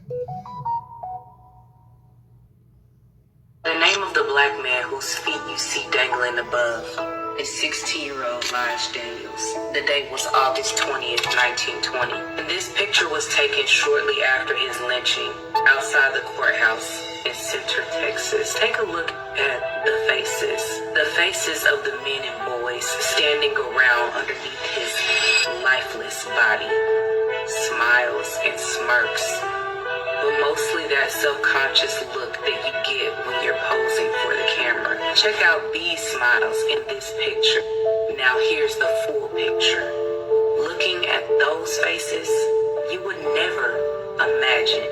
The name of the black man whose feet you see dangling above is 16-year-old Miles Daniels. The date was August 20th, 1920. And this picture was taken shortly after his lynching outside the courthouse in Center, Texas. Take a look at the faces. The faces of the men and boys standing around underneath his lifeless body. Smiles and smirks, but mostly that self-conscious look that you get when you're posing for the camera. Check out these smiles in this picture. Now here's the full picture. Looking at those faces, you would never imagine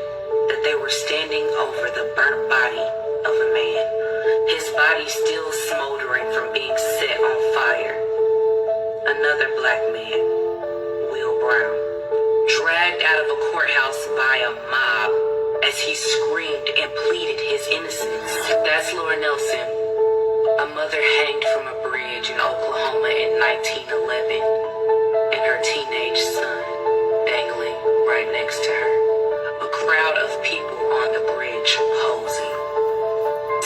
that they were standing over the burnt body of a man. His body still smoldering from being set on fire. Another black man, Will Brown, dragged out of a courthouse by a mob as he screamed and pleaded his innocence. That's Laura Nelson, a mother hanged from a bridge in Oklahoma in 1911, and her teenage son dangling right next to her. A crowd of people on the bridge posing.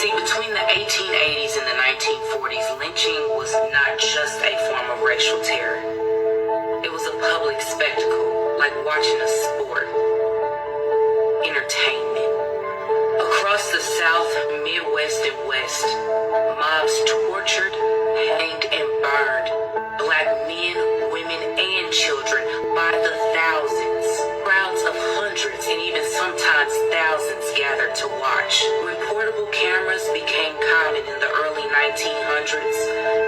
See, between the 1880s and the 1940s, lynching was not just a form of racial terror. It was a public spectacle, like watching a sport. Entertainment. Across the South, Midwest, and West, mobs tortured, hanged, and burned black men, women, and children by the thousands. Crowds of hundreds and even sometimes thousands gathered to watch. When portable cameras became common in the early 1900s,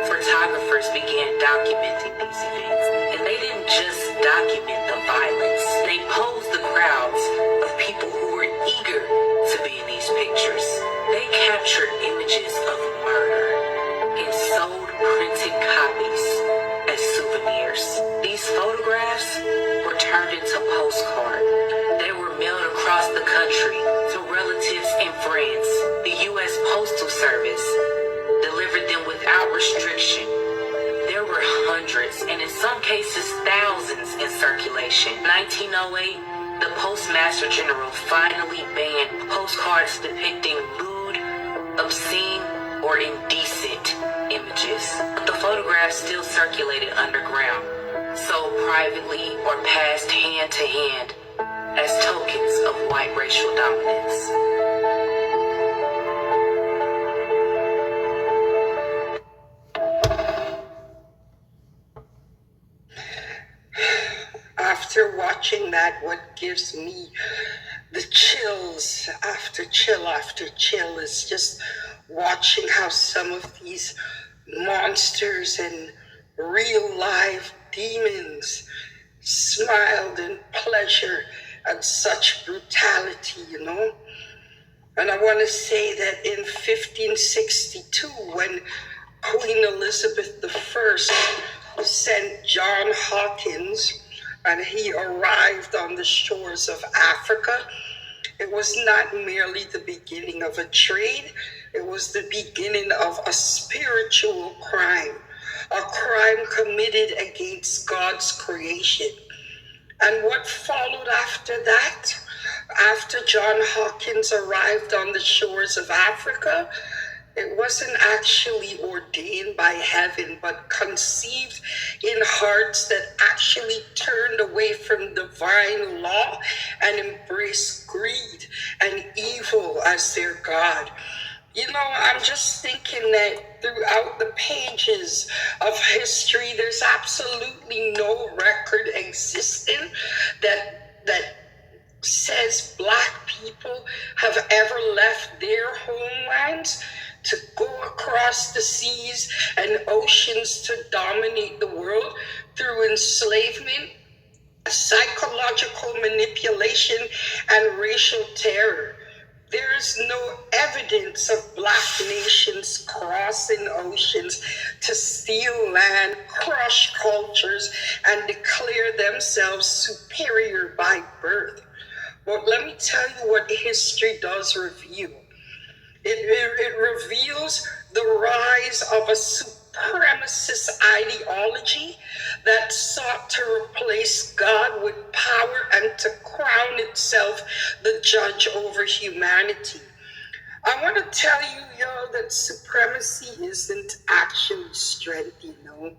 photographers began documenting these events. And they didn't just document the violence. They posed the crowds of people who were eager to be in these pictures. They captured images of murder and sold printed copies as souvenirs. These photographs were turned into postcards. They were mailed across the country to relatives and friends. The U.S. Postal Service delivered them without restriction. There were hundreds, and in some cases thousands, in circulation. 1908, the Postmaster General finally banned postcards depicting lewd, obscene, or indecent images. But the photographs still circulated underground, sold privately, or passed hand to hand as tokens of white racial dominance. After watching that, what gives me the chills after chill after chill is just watching how some of these monsters and real live demons smiled in pleasure at such brutality, you know? And I want to say that in 1562, when Queen Elizabeth I sent John Hawkins, and he arrived on the shores of Africa, it was not merely the beginning of a trade, it was the beginning of a spiritual crime, a crime committed against God's creation. And what followed after that? After John Hawkins arrived on the shores of Africa, it wasn't actually ordained by heaven, but conceived in hearts that actually turned away from divine law and embraced greed and evil as their God. You know, I'm just thinking that throughout the pages of history, there's absolutely no record existing that says black people have ever left their homelands to go across the seas and oceans to dominate the world through enslavement, psychological manipulation, and racial terror. There is no evidence of black nations crossing oceans to steal land, crush cultures, and declare themselves superior by birth. But let me tell you what history does reveal. It reveals the rise of a supremacist ideology that sought to replace God with power and to crown itself the judge over humanity. I want to tell you, y'all, that supremacy isn't actually strength, you know.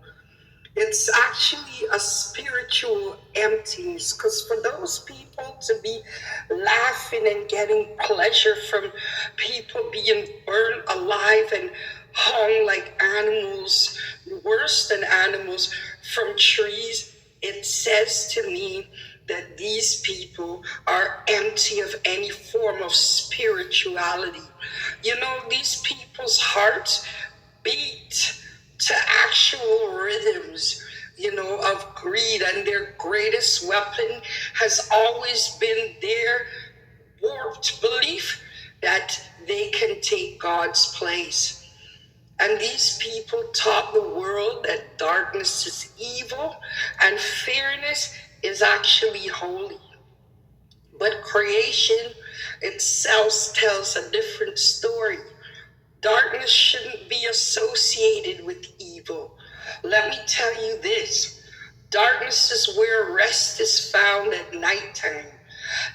It's actually a spiritual emptiness, because for those people to be laughing and getting pleasure from people being burned alive and hung like animals, worse than animals, from trees, it says to me that these people are empty of any form of spirituality. You know, these people's hearts beat to actual rhythms, you know, of greed, and their greatest weapon has always been their warped belief that they can take God's place. And these people taught the world that darkness is evil and fairness is actually holy. But creation itself tells a different story. Darkness shouldn't be associated with evil. Let me tell you this. Darkness is where rest is found at nighttime.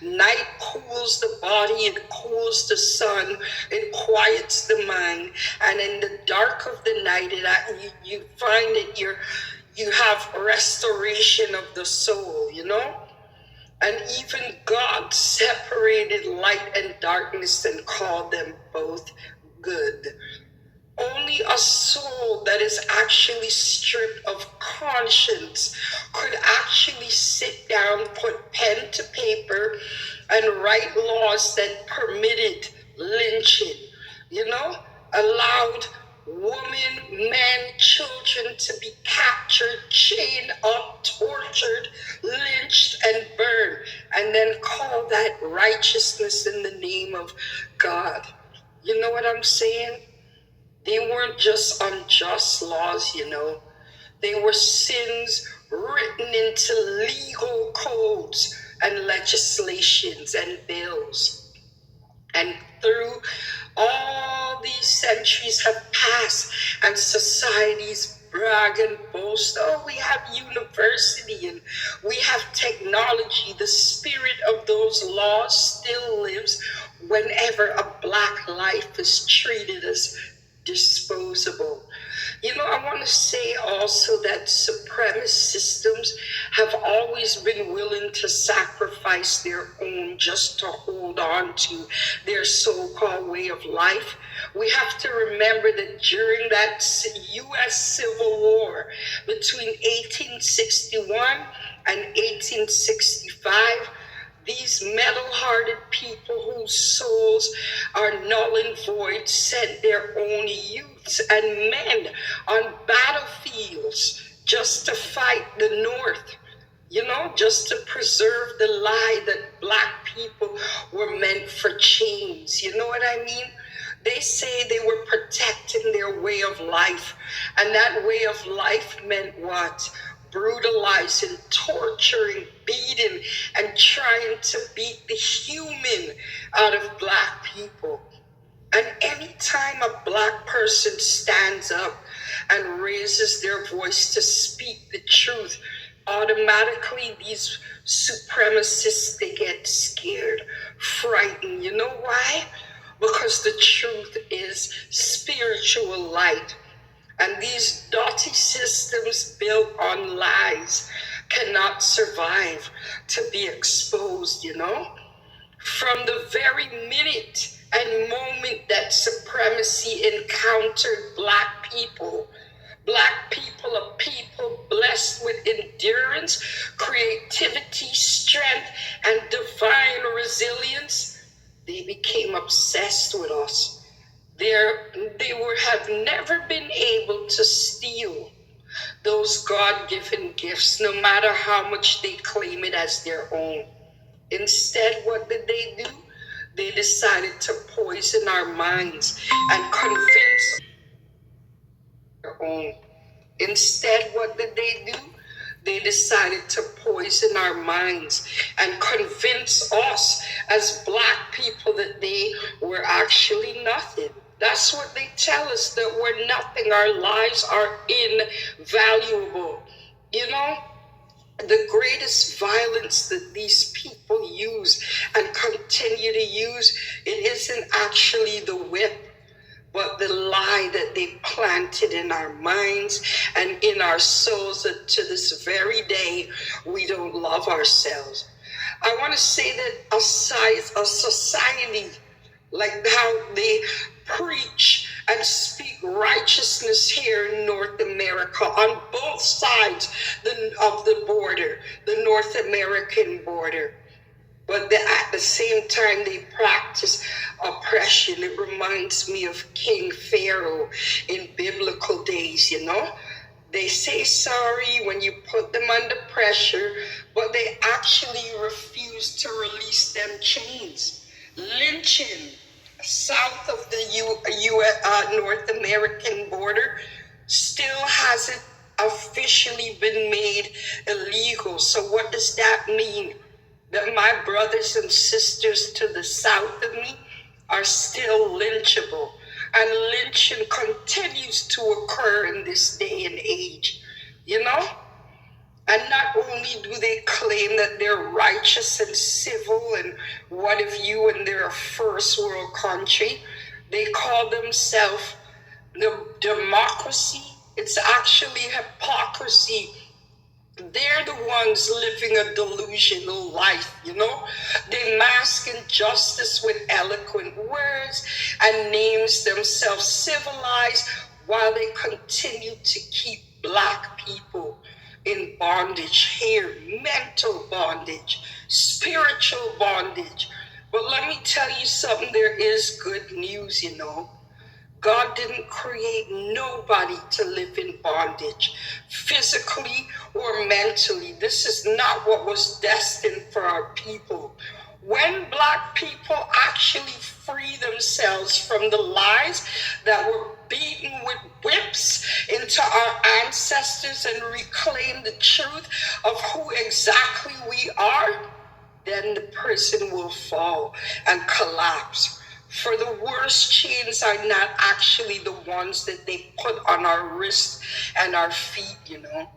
Night cools the body, it cools the sun, it quiets the mind. And in the dark of the night, you find that you have restoration of the soul, you know? And even God separated light and darkness and called them both good. Only a soul that is actually stripped of conscience could actually sit down, put pen to paper, and write laws that permitted lynching, you know, allowed women, men, children to be captured, chained up, tortured, lynched, and burned, and then call that righteousness in the name of God. You know what I'm saying? They weren't just unjust laws, you know. They were sins written into legal codes and legislations and bills. And through all these centuries have passed, and societies brag and boast, oh, we have university and we have technology. The spirit of those laws still lives whenever a black life is treated as disposable. You know, I want to say also that supremacist systems have always been willing to sacrifice their own just to hold on to their so-called way of life. We have to remember that during that U.S. Civil War between 1861 and 1865, these metal-hearted people whose souls are null and void sent their own youths and men on battlefields just to fight the North, you know, just to preserve the lie that black people were meant for chains. You know what I mean? They say they were protecting their way of life, and that way of life meant what? Brutalizing, torturing, beating, and trying to beat the human out of black people. And anytime a black person stands up and raises their voice to speak the truth, automatically these supremacists, they get scared, frightened. You know why? Because the truth is spiritual light. And these dirty systems built on lies cannot survive to be exposed, you know? From the very minute and moment that supremacy encountered black people, a people blessed with endurance, creativity, strength, and divine resilience, they became obsessed with us. Have never been able to steal those God-given gifts, no matter how much they claim it as their own. Instead, what did they do? They decided to poison our minds and convince their own. Instead, what did they do? They decided to poison our minds and convince us as black people that they were actually nothing. That's what they tell us, that we're nothing. Our lives are invaluable. You know, the greatest violence that these people use and continue actually the whip, but the lie that they planted in our minds and in our souls, that to this very day we don't love ourselves. I want to say that a society like how they preach and speak righteousness here in North America on both sides of the border, the North American border. But at the same time, they practice oppression. It reminds me of King Pharaoh in biblical days, you know? They say sorry when you put them under pressure, but they actually refuse to release them chains. Lynching south of the North American border still hasn't officially been made illegal. So what does that mean? That my brothers and sisters to the south of me are still lynchable. And lynching continues to occur in this day and age, you know? And not only do they claim that they're righteous and civil and what have you, and they're a first world country, they call themselves the democracy. It's actually hypocrisy. They're the ones living a delusional life, you know? They mask injustice with eloquent words and names themselves civilized while they continue to keep Black people in bondage here, mental bondage, spiritual bondage. But let me tell you something, there is good news, you know. God didn't create nobody to live in bondage, physically or mentally. This is not what was destined for our people. When Black people actually free themselves from the lies that were beaten with whips into our ancestors and reclaim the truth of who exactly we are, then the prison will fall and collapse. For the worst chains are not actually the ones that they put on our wrists and our feet, you know.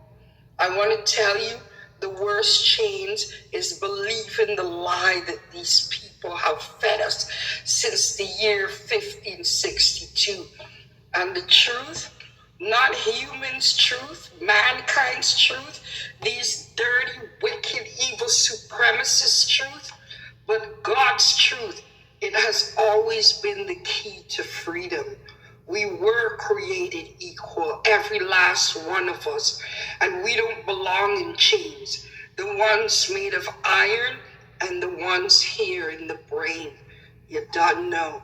I want to tell you, the worst chains is believing the lie that these people have fed us since the year 1562. And the truth, not humans' truth, mankind's truth, these dirty, wicked, evil supremacist truth, but God's truth. It has always been the key to freedom. We were created equal, every last one of us, and we don't belong in chains. The ones made of iron and the ones here in the brain. You don't know.